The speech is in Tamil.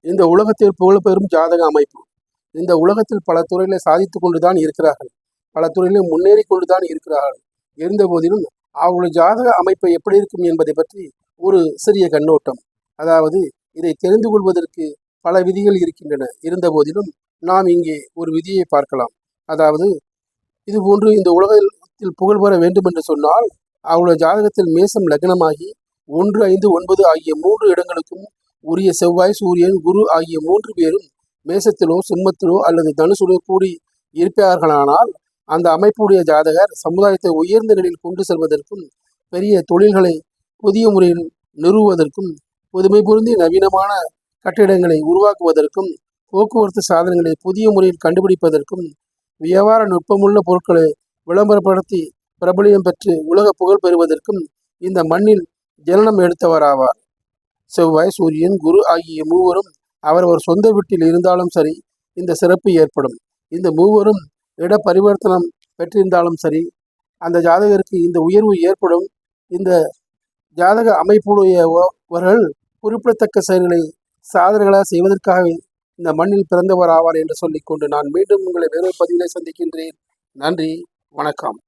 இந்த உலகத்தில் புகழ்பெறும் ஜாதக அமைப்பு. இந்த உலகத்தில் பல துறைகளை சாதித்து கொண்டுதான் இருக்கிறார்கள், பல துறைகளில் முன்னேறி கொண்டுதான் இருக்கிறார்கள். இருந்த போதிலும் அவர்களுடைய ஜாதக அமைப்பு எப்படி இருக்கும் என்பதை பற்றி ஒரு சிறிய கண்ணோட்டம். அதாவது இதை தெரிந்து கொள்வதற்கு பல விதிகள் இருக்கின்றன. இருந்த போதிலும் நாம் இங்கே ஒரு விதியை பார்க்கலாம். அதாவது இதுபோன்று இந்த உலகத்தில் புகழ் பெற வேண்டும் என்று சொன்னால் அவருடைய ஜாதகத்தில் மேசம் லக்னமாகி 1, 5, 9 ஆகிய 3 இடங்களுக்கும் உரிய செவ்வாய், சூரியன், குரு ஆகிய 3 பேரும் மேசத்திலோ சிம்மத்திலோ அல்லது தனுசுலோ கூடி இருப்பார்களானால் அந்த அமைப்புடைய ஜாதகர் சமுதாயத்தை உயர்ந்த நிலையில் கொண்டு செல்வதற்கும், பெரிய தொழில்களை புதிய முறையில் நிறுவுவதற்கும், புதுமை பொருந்தி நவீனமான கட்டிடங்களை உருவாக்குவதற்கும், போக்குவரத்து சாதனங்களை புதிய முறையில் கண்டுபிடிப்பதற்கும், வியாபார நுட்பமுள்ள பொருட்களை விளம்பரப்படுத்தி பிரபலியம் பெற்று உலக புகழ் பெறுவதற்கும் இந்த மண்ணில் ஜனனம் எடுத்தவராவார். செவ்வாய், சூரியன், குரு ஆகிய மூவரும் அவரவர் சொந்த வீட்டில் இருந்தாலும் சரி இந்த சிறப்பு ஏற்படும். இந்த மூவரும் இட பரிவர்த்தனம் பெற்றிருந்தாலும் சரி அந்த ஜாதகருக்கு இந்த உயர்வு ஏற்படும். இந்த ஜாதக அமைப்புடையவர்கள் குறிப்பிடத்தக்க செயல்களை சாதனைகளாக செய்வதற்காக இந்த மண்ணில் பிறந்தவர் ஆவார் என்று சொல்லிக்கொண்டு நான் மீண்டும் உங்களை வேறொரு பதிவிலே சந்திக்கின்றேன். நன்றி, வணக்கம்.